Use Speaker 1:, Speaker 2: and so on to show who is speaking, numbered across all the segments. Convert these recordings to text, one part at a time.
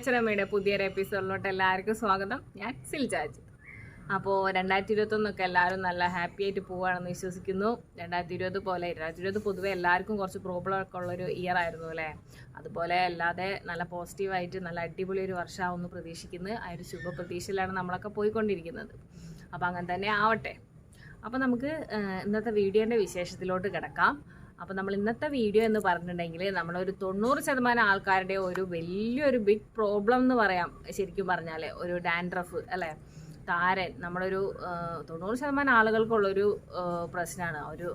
Speaker 1: Remede പുതിയൊരു എപ്പിസോഡിലോട്ട് എല്ലാവർക്കും സ്വാഗതം. ഞാൻ സിൽജ. അപ്പോൾ 2021 എല്ലാവരും നല്ല ഹാപ്പി ആയിട്ട് പോവുകയാണെന്ന് വിശ്വസിക്കുന്നു. 2020 പോലെ 2020 പൊതുവെ എല്ലാവർക്കും കുറച്ച് പ്രോബ്ലം ഒക്കെ ഉള്ളൊരു ഇയർ ആയിരുന്നു അല്ലേ. അതുപോലെ അല്ലാതെ നല്ല പോസിറ്റീവായിട്ട് നല്ല അടിപൊളി ഒരു വർഷമാവുമെന്ന് പ്രതീക്ഷിക്കുന്നു. ആ ഒരു ശുഭപ്രതീക്ഷയിലാണ് നമ്മളൊക്കെ പോയിക്കൊണ്ടിരിക്കുന്നത്. അപ്പോൾ അങ്ങനെ തന്നെ ആവട്ടെ. അപ്പോൾ നമുക്ക് ഇന്നത്തെ വീഡിയോൻ്റെ വിശേഷത്തിലോട്ട് കിടക്കാം. അപ്പോൾ നമ്മൾ ഇന്നത്തെ വീഡിയോ എന്ന് പറഞ്ഞിട്ടുണ്ടെങ്കിൽ നമ്മളൊരു 90% ആൾക്കാരുടെ ഒരു വലിയൊരു ബിഗ് പ്രോബ്ലം എന്ന് പറയാം. ശരിക്കും പറഞ്ഞാൽ ഒരു ഡാൻഡ്രഫ് അല്ലേ, താരൻ. നമ്മളൊരു 90% ആളുകൾക്കുള്ളൊരു പ്രശ്നമാണ് ഒരു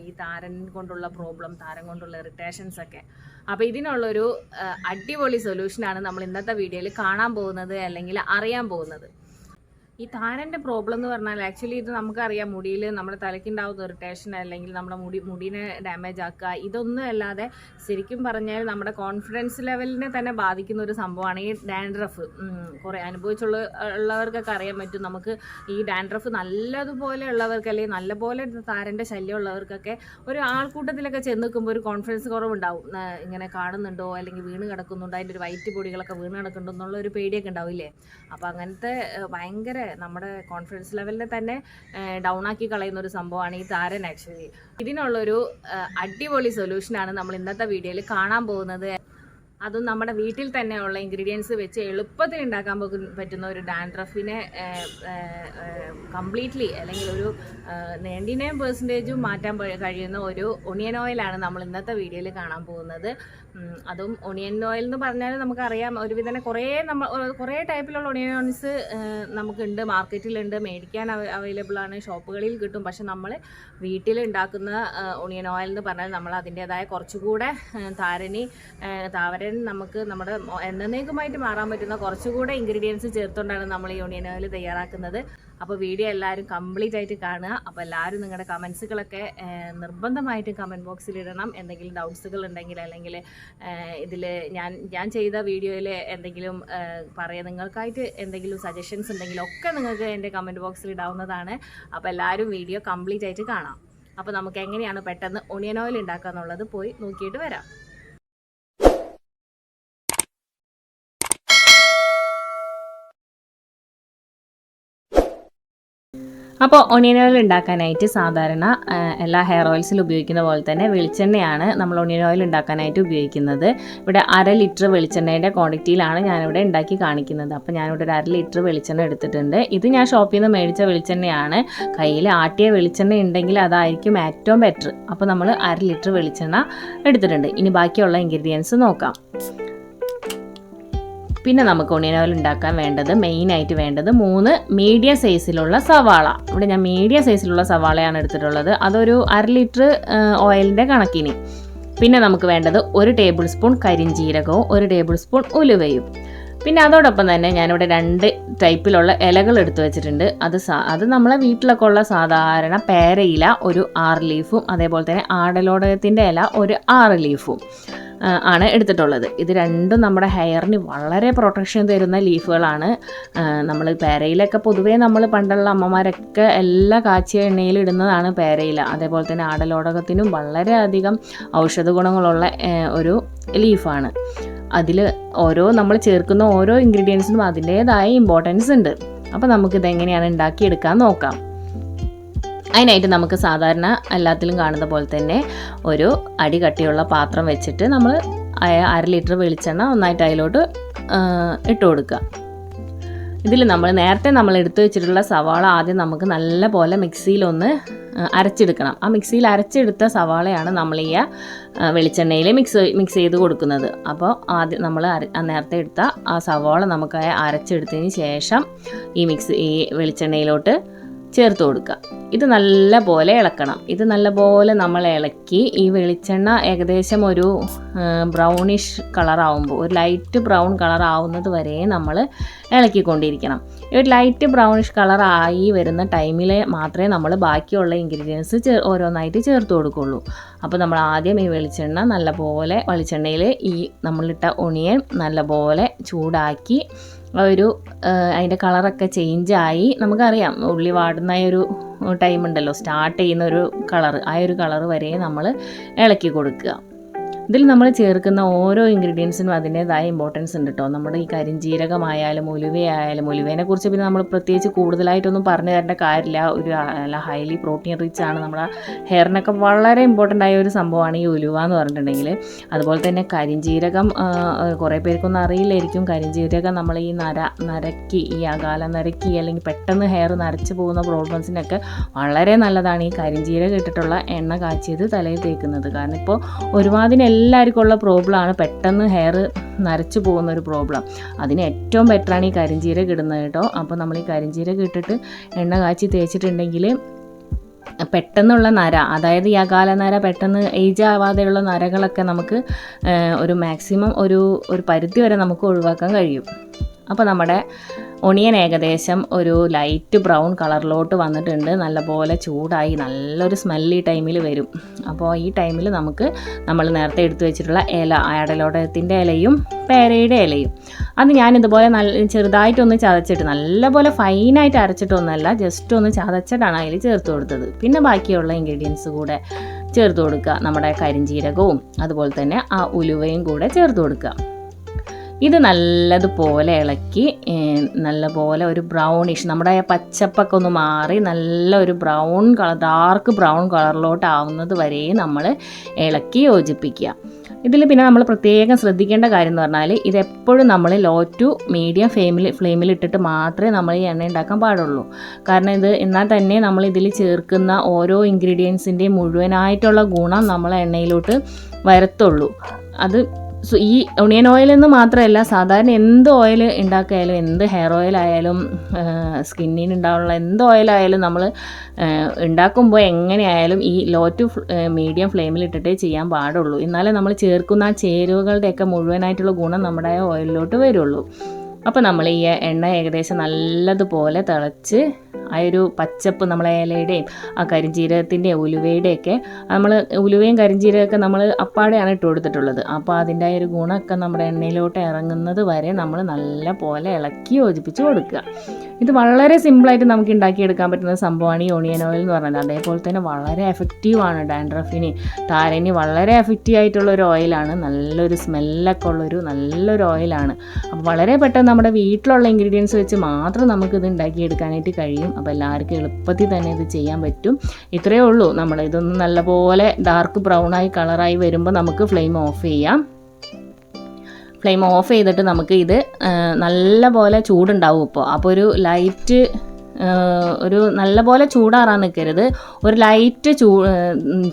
Speaker 1: ഈ താരൻ കൊണ്ടുള്ള പ്രോബ്ലം, താരൻ കൊണ്ടുള്ള ഇറിറ്റേഷൻസ് ഒക്കെ. അപ്പോൾ ഇതിനുള്ളൊരു അടിപൊളി സൊല്യൂഷനാണ് നമ്മൾ ഇന്നത്തെ വീഡിയോയിൽ കാണാൻ പോകുന്നത്, അല്ലെങ്കിൽ അറിയാൻ പോകുന്നത്. ഈ താരൻ്റെ പ്രോബ്ലം എന്ന് പറഞ്ഞാൽ ആക്ച്വലി ഇത് നമുക്കറിയാം, മുടിയിൽ നമ്മുടെ തലയ്ക്കുണ്ടാവുന്ന ഇറിറ്റേഷൻ അല്ലെങ്കിൽ നമ്മുടെ മുടിനെ ഡാമേജ് ആക്കുക, ഇതൊന്നും അല്ലാതെ ശരിക്കും പറഞ്ഞാൽ നമ്മുടെ കോൺഫിഡൻസ് ലെവലിനെ തന്നെ ബാധിക്കുന്ന ഒരു സംഭവമാണ് ഈ ഡാൻഡ്രഫ്. കുറേ ഉള്ളവർക്കൊക്കെ അറിയാൻ പറ്റും. നമുക്ക് ഈ ഡാൻഡ്രഫ് നല്ലതുപോലെ ഉള്ളവർക്ക് അല്ലെങ്കിൽ നല്ലപോലെ താരൻ്റെ ശല്യം ഉള്ളവർക്കൊക്കെ ഒരു ആൾക്കൂട്ടത്തിലൊക്കെ ചെന്ന് നിൽക്കുമ്പോൾ ഒരു കോൺഫിഡൻസ് കുറവുണ്ടാവും. ഇങ്ങനെ കാണുന്നുണ്ടോ അല്ലെങ്കിൽ വീണ് കിടക്കുന്നുണ്ടോ, അതിൻ്റെ ഒരു വൈറ്റ് പൊടികളൊക്കെ വീണ് കിടക്കുന്നുണ്ടോ എന്നുള്ള ഒരു പേടിയൊക്കെ ഉണ്ടാവില്ലേ. അപ്പോൾ അങ്ങനത്തെ ഭയങ്കര നമ്മുടെ കോൺഫിഡൻസ് ലെവലിനെ തന്നെ ഡൗൺ ആക്കി കളയുന്ന ഒരു സംഭവമാണ് ഈ താരൻ ആക്ച്വലി. ഇതിനുള്ളൊരു അടിപൊളി സൊല്യൂഷനാണ് നമ്മൾ ഇന്നത്തെ വീഡിയോയിൽ കാണാൻ പോകുന്നത്. അതും നമ്മുടെ വീട്ടിൽ തന്നെയുള്ള ഇൻഗ്രീഡിയൻസ് വെച്ച് എളുപ്പത്തിൽ ഉണ്ടാക്കാൻ പറ്റുന്ന ഒരു ഡാൻഡ്രഫിനെ കംപ്ലീറ്റ്ലി അല്ലെങ്കിൽ ഒരു 99% മാറ്റാൻ കഴിയുന്ന ഒരു ഒണിയൻ ഓയിലാണ് നമ്മൾ ഇന്നത്തെ വീഡിയോയിൽ കാണാൻ പോകുന്നത്. അതും ഒണിയൻ ഓയിൽ എന്ന് പറഞ്ഞാൽ നമുക്കറിയാം, ഒരുവിധം കുറേ ടൈപ്പിലുള്ള ഒണിയൻ ഓയിൽസ് നമുക്കുണ്ട്, മാർക്കറ്റിലുണ്ട്, മേടിക്കാൻ അവൈലബിൾ ആണ്, ഷോപ്പുകളിൽ കിട്ടും. പക്ഷെ നമ്മൾ വീട്ടിലുണ്ടാക്കുന്ന ഒണിയൻ ഓയിൽ എന്ന് പറഞ്ഞാൽ നമ്മൾ അതിൻ്റേതായ കുറച്ചുകൂടെ താവരൻ നമുക്ക് നമ്മുടെ എന്നേക്കുമായിട്ട് മാറാൻ പറ്റുന്ന കുറച്ചുകൂടെ ഇൻഗ്രീഡിയൻസ് ചേർത്തുകൊണ്ടാണ് നമ്മൾ ഈ ഒണിയൻ ഓയിൽ തയ്യാറാക്കുന്നത്. അപ്പോൾ വീഡിയോ എല്ലാവരും കംപ്ലീറ്റ് ആയിട്ട് കാണുക. അപ്പോൾ എല്ലാവരും നിങ്ങളുടെ കമൻസുകളൊക്കെ നിർബന്ധമായിട്ടും കമൻറ്റ് ബോക്സിൽ ഇടണം. എന്തെങ്കിലും ഡൗട്ട്സുകൾ ഉണ്ടെങ്കിൽ അല്ലെങ്കിൽ ഇതിൽ ഞാൻ ചെയ്ത വീഡിയോയിൽ എന്തെങ്കിലും നിങ്ങൾക്കായിട്ട് എന്തെങ്കിലും സജഷൻസ് ഉണ്ടെങ്കിൽ ഒക്കെ നിങ്ങൾക്ക് എൻ്റെ കമൻറ്റ് ബോക്സിൽ ഇടാവുന്നതാണ്. അപ്പോൾ എല്ലാവരും വീഡിയോ കംപ്ലീറ്റ് ആയിട്ട് കാണാം. അപ്പോൾ നമുക്ക് എങ്ങനെയാണ് പെട്ടെന്ന് ഒണിയൻ ഓയിൽ ഉണ്ടാക്കുക എന്നുള്ളത് പോയി നോക്കിയിട്ട് വരാം. അപ്പോൾ ഒണിയൻ ഓയിൽ ഉണ്ടാക്കാനായിട്ട് സാധാരണ എല്ലാ ഹെയർ ഓയിൽസിലും ഉപയോഗിക്കുന്ന പോലെ തന്നെ വെളിച്ചെണ്ണയാണ് നമ്മൾ ഒണിയൻ ഓയിൽ ഉണ്ടാക്കാനായിട്ട് ഉപയോഗിക്കുന്നത്. ഇവിടെ 1/2 ലിറ്റർ വെളിച്ചെണ്ണയുടെ ക്വാണ്ടിറ്റിയിലാണ് ഞാനിവിടെ ഉണ്ടാക്കി കാണിക്കുന്നത്. അപ്പോൾ ഞാനിവിടെ ഒരു 1/2 ലിറ്റർ വെളിച്ചെണ്ണ എടുത്തിട്ടുണ്ട്. ഇത് ഞാൻ ഷോപ്പിൽ നിന്ന് മേടിച്ച വെളിച്ചെണ്ണയാണ്. കയ്യിൽ ആട്ടിയ വെളിച്ചെണ്ണ ഉണ്ടെങ്കിൽ അതായിരിക്കും ഏറ്റവും ബെറ്റർ. അപ്പോൾ നമ്മൾ 1/2 ലിറ്റർ വെളിച്ചെണ്ണ എടുത്തിട്ടുണ്ട്. ഇനി ബാക്കിയുള്ള ഇൻഗ്രീഡിയൻസ് നോക്കാം. പിന്നെ നമുക്ക് ഒണിയൻ ഓയിൽ ഉണ്ടാക്കാൻ മെയിനായിട്ട് വേണ്ടത് 3 മീഡിയം സൈസിലുള്ള സവാള. ഇവിടെ ഞാൻ മീഡിയം സൈസിലുള്ള സവാളയാണ് എടുത്തിട്ടുള്ളത്. അതൊരു 1/2 ലിറ്റർ ഓയിലിൻ്റെ കണക്കിന്. പിന്നെ നമുക്ക് വേണ്ടത് 1 ടേബിൾ സ്പൂൺ കരിഞ്ജീരകവും 1 ടേബിൾ സ്പൂൺ ഉലുവയും. പിന്നെ അതോടൊപ്പം തന്നെ ഞാനിവിടെ 2 ടൈപ്പിലുള്ള ഇലകൾ എടുത്തു വെച്ചിട്ടുണ്ട്. അത് നമ്മളെ വീട്ടിലൊക്കെ ഉള്ള സാധാരണ പേരയില ഒരു 6 ലീഫും അതേപോലെ തന്നെ ആടലോടകത്തിൻ്റെ ഇല ഒരു 6 ലീഫും ആണ് എടുത്തിട്ടുള്ളത്. ഇത് രണ്ടും നമ്മുടെ ഹെയറിന് വളരെ പ്രൊട്ടക്ഷൻ തരുന്ന ലീഫുകളാണ്. നമ്മൾ പേരയിലൊക്കെ പൊതുവേ നമ്മൾ പണ്ടുള്ള അമ്മമാരൊക്കെ എല്ലാ കാച്ചിയ എണ്ണയിൽ ഇടുന്നതാണ് പേരയില. അതേപോലെ തന്നെ ആടലോടകത്തിനും വളരെയധികം ഔഷധ ഗുണങ്ങളുള്ള ഒരു ലീഫാണ്. അതിൽ നമ്മൾ ചേർക്കുന്ന ഓരോ ഇൻഗ്രീഡിയൻസിനും അതിൻ്റേതായ ഇമ്പോർട്ടൻസ് ഉണ്ട്. അപ്പോൾ നമുക്കിതെങ്ങനെയാണ് ഉണ്ടാക്കിയെടുക്കാൻ നോക്കാം. അതിനായിട്ട് നമുക്ക് സാധാരണ എല്ലാത്തിലും കാണുന്ന പോലെ തന്നെ ഒരു അടി കട്ടിയുള്ള പാത്രം വെച്ചിട്ട് നമ്മൾ 1/2 ലിറ്റർ വെളിച്ചെണ്ണ ഒന്നായിട്ട് അതിലോട്ട് ഇട്ട് കൊടുക്കുക. ഇതിൽ നേരത്തെ നമ്മൾ എടുത്തു വെച്ചിട്ടുള്ള സവാള ആദ്യം നമുക്ക് നല്ല പോലെ മിക്സിയിലൊന്ന് അരച്ചെടുക്കണം. ആ മിക്സിയിൽ അരച്ചെടുത്ത സവാളയാണ് നമ്മൾ ഈ വെളിച്ചെണ്ണയിൽ മിക്സ് ചെയ്ത് കൊടുക്കുന്നത്. അപ്പോൾ ആദ്യം നമ്മൾ നേരത്തെ എടുത്ത ആ സവാള നമുക്ക് അരച്ചെടുത്തതിന് ശേഷം ഈ വെളിച്ചെണ്ണയിലോട്ട് ചേർത്ത് കൊടുക്കുക. ഇത് നല്ല പോലെ ഇളക്കണം. ഇത് നല്ല പോലെ നമ്മൾ ഇളക്കി ഈ വെളിച്ചെണ്ണ ഏകദേശം ഒരു ബ്രൗണിഷ് കളറാവുമ്പോൾ, ഒരു ലൈറ്റ് ബ്രൗൺ കളർ ആവുന്നത് വരെ നമ്മൾ ഇളക്കിക്കൊണ്ടിരിക്കണം. ഈ ഒരു ലൈറ്റ് ബ്രൗണിഷ് കളറായി വരുന്ന ടൈമിൽ മാത്രമേ നമ്മൾ ബാക്കിയുള്ള ഇൻഗ്രീഡിയൻസ് ഓരോന്നായിട്ട് ചേർത്ത് കൊടുക്കുള്ളൂ. അപ്പോൾ നമ്മൾ ആദ്യം ഈ വെളിച്ചെണ്ണയിൽ ഈ നമ്മളിട്ട ഒണിയൻ നല്ലപോലെ ചൂടാക്കി അതിൻ്റെ കളറൊക്കെ ചേഞ്ചായി, നമുക്കറിയാം ഉള്ളി വാടുന്ന ഒരു ടൈം ഉണ്ടല്ലോ, സ്റ്റാർട്ട് ചെയ്യുന്ന ഒരു കളറ്, ആ ഒരു കളറ് വരെ നമ്മൾ ഇളക്കി കൊടുക്കുക. ഇതിൽ നമ്മൾ ചേർക്കുന്ന ഓരോ ഇൻഗ്രീഡിയൻസിനും അതിൻ്റേതായ ഇമ്പോർട്ടൻസ് ഉണ്ട് കേട്ടോ. നമ്മുടെ ഈ കരിഞ്ജീരകമായാലും ഉലുവയായാലും, ഉലുവേനെ കുറിച്ച് പിന്നെ നമ്മൾ പ്രത്യേകിച്ച് കൂടുതലായിട്ടൊന്നും പറഞ്ഞു തരേണ്ട കാര്യമില്ല. ഒരു നല്ല ഹൈലി പ്രോട്ടീൻ റിച്ച് ആണ്. നമ്മുടെ ഹെയറിനൊക്കെ വളരെ ഇമ്പോർട്ടൻ്റ് ആയ ഒരു സംഭവമാണ് ഈ ഉലുവ എന്ന് പറഞ്ഞിട്ടുണ്ടെങ്കിൽ. അതുപോലെ തന്നെ കരിഞ്ജീരകം കുറേ പേർക്കൊന്നും അറിയില്ലായിരിക്കും. കരിഞ്ജീരകം നമ്മൾ ഈ നരയ്ക്ക്, ഈ അകാല നരയ്ക്ക് അല്ലെങ്കിൽ പെട്ടെന്ന് ഹെയർ നരച്ച് പോകുന്ന പ്രോബ്ലംസിനൊക്കെ വളരെ നല്ലതാണ് ഈ കരിഞ്ജീരകം ഇട്ടിട്ടുള്ള എണ്ണ കാച്ചിയത് തലയിൽ തേക്കുന്നത്. കാരണം ഇപ്പോൾ ഒരുപാടിന് എല്ലാവർക്കും ഉള്ള പ്രോബ്ലമാണ് പെട്ടെന്ന് ഹെയർ നരച്ചു പോകുന്ന ഒരു പ്രോബ്ലം. അതിന് ഏറ്റവും ബെറ്ററാണ് ഈ കരിഞ്ജീരകം ഇടുന്നത് കേട്ടോ. അപ്പോൾ നമ്മൾ ഈ കരിഞ്ജീരകം ഇട്ടിട്ട് എണ്ണ കാച്ചി തേച്ചിട്ടുണ്ടെങ്കിൽ പെട്ടെന്നുള്ള നര, അതായത് ഈ അകാല നര, പെട്ടെന്ന് ഏജ് ആവാതെയുള്ള നരകളൊക്കെ നമുക്ക് ഒരു മാക്സിമം ഒരു പരിധി വരെ നമുക്ക് ഒഴിവാക്കാൻ കഴിയും. അപ്പോൾ നമ്മുടെ ഒണിയൻ ഏകദേശം ഒരു ലൈറ്റ് ബ്രൗൺ കളറിലോട്ട് വന്നിട്ടുണ്ട്. നല്ലപോലെ ചൂടായി നല്ലൊരു സ്മെല്ല് ഈ ടൈമിൽ വരും. അപ്പോൾ ഈ ടൈമിൽ നമ്മൾ നേരത്തെ എടുത്തു വെച്ചിട്ടുള്ള ഇല, ആടലോടകത്തിൻ്റെ ഇലയും പേരയുടെ ഇലയും അത് ഞാനിതുപോലെ ചെറുതായിട്ടൊന്ന് ചതച്ചിട്ട്, നല്ലപോലെ ഫൈനായിട്ട് അരച്ചിട്ടൊന്നുമല്ല, ജസ്റ്റ് ഒന്ന് ചതച്ചിട്ടാണ് അതിൽ ചേർത്ത് കൊടുത്തത്. പിന്നെ ബാക്കിയുള്ള ഇൻഗ്രീഡിയൻസ് കൂടെ ചേർത്ത് കൊടുക്കുക. നമ്മുടെ കരിഞ്ജീരകവും അതുപോലെ തന്നെ ആ ഉലുവയും കൂടെ ചേർത്ത് കൊടുക്കുക. ഇത് നല്ലതുപോലെ ഇളക്കി നല്ലപോലെ ഒരു ബ്രൗണിഷ്, നമ്മുടെ പച്ചപ്പൊക്കെ ഒന്ന് മാറി നല്ല ഒരു ബ്രൗൺ കളർ, ഡാർക്ക് ബ്രൗൺ കളറിലോട്ട് ആവുന്നത് വരെ നമ്മൾ ഇളക്കി യോജിപ്പിക്കുക. ഇതിൽ പിന്നെ നമ്മൾ പ്രത്യേകം ശ്രദ്ധിക്കേണ്ട കാര്യം എന്ന് പറഞ്ഞാൽ ഇതെപ്പോഴും നമ്മൾ ലോ ടു മീഡിയം ഫ്ലെയിമിൽ ഇട്ടിട്ട് മാത്രമേ നമ്മൾ ഈ എണ്ണ ഉണ്ടാക്കാൻ പാടുള്ളൂ. കാരണം ഇത് എന്നാൽ തന്നെ നമ്മൾ ഇതിൽ ചേർക്കുന്ന ഓരോ ഇൻഗ്രീഡിയൻസിൻ്റെയും മുഴുവനായിട്ടുള്ള ഗുണം നമ്മൾ എണ്ണയിലോട്ട് വരത്തുള്ളൂ. അത് ഈ ഒണിയൻ ഓയിൽ എന്ന് മാത്രമല്ല, സാധാരണ എന്ത് ഓയിൽ ഉണ്ടാക്കിയാലും, എന്ത് ഹെയർ ഓയിലായാലും, സ്കിന്നിന് ഉണ്ടാകാനുള്ള എന്ത് ഓയിലായാലും നമ്മൾ ഉണ്ടാക്കുമ്പോൾ എങ്ങനെയായാലും ഈ ലോ ടു മീഡിയം ഫ്ലെയിമിൽ ഇട്ടിട്ടേ ചെയ്യാൻ പാടുള്ളൂ. എന്നാലേ നമ്മൾ ചേർക്കുന്ന ആ ചേരുവകളുടെയൊക്കെ മുഴുവനായിട്ടുള്ള ഗുണം നമ്മുടെ ഓയിലിലോട്ട് വരുള്ളൂ. അപ്പോൾ നമ്മൾ ഈ എണ്ണ ഏകദേശം നല്ലതുപോലെ തിളച്ച് ആ ഒരു പച്ചപ്പ് നമ്മളെ ഇലയുടെയും ആ കരിഞ്ജീരകത്തിൻ്റെയും ഉലുവയുടെയൊക്കെ, നമ്മൾ ഉലുവയും കരിഞ്ജീരകമൊക്കെ നമ്മൾ അപ്പാടെയാണ് ഇട്ട് കൊടുത്തിട്ടുള്ളത്. അപ്പോൾ അതിൻ്റെ ഒരു ഗുണമൊക്കെ നമ്മുടെ എണ്ണയിലോട്ട് ഇറങ്ങുന്നത് വരെ നമ്മൾ നല്ല പോലെ ഇളക്കി യോജിപ്പിച്ച് കൊടുക്കുക. ഇത് വളരെ സിമ്പിളായിട്ട് നമുക്ക് ഉണ്ടാക്കിയെടുക്കാൻ പറ്റുന്ന സംഭവമാണ് ഈ ഒണിയൻ ഓയിൽ എന്ന് പറഞ്ഞാൽ. അതേപോലെ തന്നെ വളരെ എഫക്റ്റീവാണ്. ഡാൻഡ്രഫിന്, താരന് വളരെ എഫക്റ്റീവ് ആയിട്ടുള്ള ഒരു ഓയിലാണ്. നല്ലൊരു സ്മെല്ലൊക്കെ ഉള്ളൊരു നല്ലൊരു ഓയിലാണ്. അപ്പോൾ വളരെ പെട്ടെന്ന് നമ്മുടെ വീട്ടിലുള്ള ഇൻഗ്രീഡിയൻസ് വെച്ച് മാത്രം നമുക്കിത് ഉണ്ടാക്കിയെടുക്കാനായിട്ട് കഴിയും. അപ്പോൾ എല്ലാവർക്കും എളുപ്പത്തിൽ തന്നെ ഇത് ചെയ്യാൻ പറ്റും. ഇത്രയേ ഉള്ളൂ. ഇതൊന്ന് നല്ലപോലെ ഡാർക്ക് ബ്രൗണായി കളറായി വരുമ്പോൾ നമുക്ക് ഫ്ലെയിം ഓഫ് ചെയ്യാം. ഫ്ലെയിം ഓഫ് ചെയ്തിട്ട് നമുക്ക് ഇത് നല്ലപോലെ ചൂടുണ്ടാവും. അപ്പോൾ ഒരു നല്ലപോലെ ചൂടാറാൻ നിൽക്കരുത്. ഒരു ലൈറ്റ്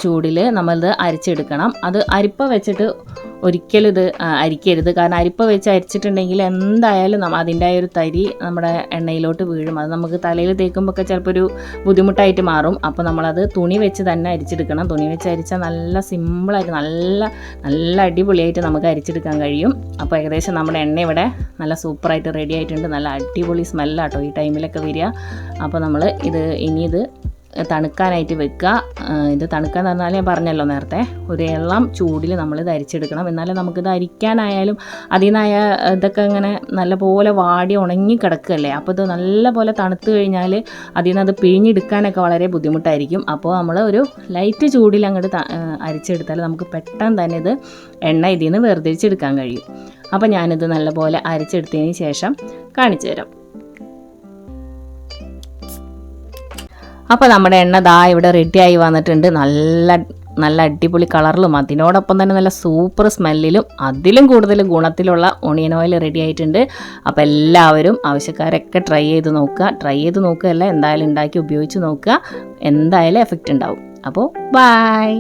Speaker 1: ചൂടിൽ നമ്മളിത് അരിച്ചെടുക്കണം. അത് അരിപ്പ വെച്ചിട്ട് ഒരിക്കലും ഇത് അരിക്കരുത്. കാരണം അരിപ്പ വെച്ച് അരിച്ചിട്ടുണ്ടെങ്കിൽ എന്തായാലും അതിൻ്റെ ഒരു തരി നമ്മുടെ എണ്ണയിലോട്ട് വീഴും. അത് നമുക്ക് തലയിൽ തേക്കുമ്പോൾ ചിലപ്പോൾ ഒരു ബുദ്ധിമുട്ടായിട്ട് മാറും. അപ്പോൾ നമ്മളത് തുണി വെച്ച് തന്നെ അരിച്ചെടുക്കണം. തുണി വെച്ച് അരിച്ചാൽ നല്ല സിമ്പിളായിട്ട് നല്ല അടിപൊളിയായിട്ട് നമുക്ക് അരിച്ചെടുക്കാൻ കഴിയും. അപ്പോൾ ഏകദേശം നമ്മുടെ എണ്ണ ഇവിടെ നല്ല സൂപ്പറായിട്ട് റെഡി ആയിട്ടുണ്ട്. നല്ല അടിപൊളി സ്മെല്ലാട്ടോ ഈ ടൈമിലൊക്കെ വരിക. അപ്പോൾ നമ്മൾ ഇനി ഇത് തണുക്കാനായിട്ട് വെക്കുക. ഇത് തണുക്കാൻ പറഞ്ഞാൽ ഞാൻ പറഞ്ഞല്ലോ നേരത്തെ, ഒരു ഇളം ചൂടിൽ നമ്മളിത് അരിച്ചെടുക്കണം. എന്നാലും നമുക്കിത് അരിക്കാനായാലും അതിൽ നിന്നായ ഇതൊക്കെ ഇങ്ങനെ നല്ലപോലെ വാടി ഉണങ്ങി കിടക്കുകയല്ലേ. അപ്പോൾ ഇത് നല്ലപോലെ തണുത്ത് കഴിഞ്ഞാൽ അതിൽ നിന്ന് അത് പിഴിഞ്ഞെടുക്കാനൊക്കെ വളരെ ബുദ്ധിമുട്ടായിരിക്കും. അപ്പോൾ നമ്മൾ ഒരു ലൈറ്റ് ചൂടിൽ അങ്ങോട്ട് അരിച്ചെടുത്താൽ നമുക്ക് പെട്ടെന്ന് തന്നെ ഇത് എണ്ണ ഇതിൽ നിന്ന് വേർതിരിച്ചെടുക്കാൻ കഴിയും. അപ്പോൾ ഞാനിത് നല്ലപോലെ അരിച്ചെടുത്തതിന് ശേഷം കാണിച്ചു തരാം. അപ്പോൾ നമ്മുടെ എണ്ണ ഇവിടെ റെഡിയായി വന്നിട്ടുണ്ട്. നല്ല അടിപൊളി കളറിലും അതിനോടൊപ്പം തന്നെ നല്ല സൂപ്പർ സ്മെല്ലിലും അതിലും കൂടുതൽ ഗുണത്തിലുള്ള ഒണിയൻ ഓയിൽ റെഡി ആയിട്ടുണ്ട്. അപ്പോൾ എല്ലാവരും ആവശ്യക്കാരൊക്കെ ട്രൈ ചെയ്ത് നോക്കുകയല്ല, എന്തായാലും ഉണ്ടാക്കി ഉപയോഗിച്ച് നോക്കുക. എന്തായാലും എഫക്റ്റ് ഉണ്ടാവും. അപ്പോൾ ബൈ.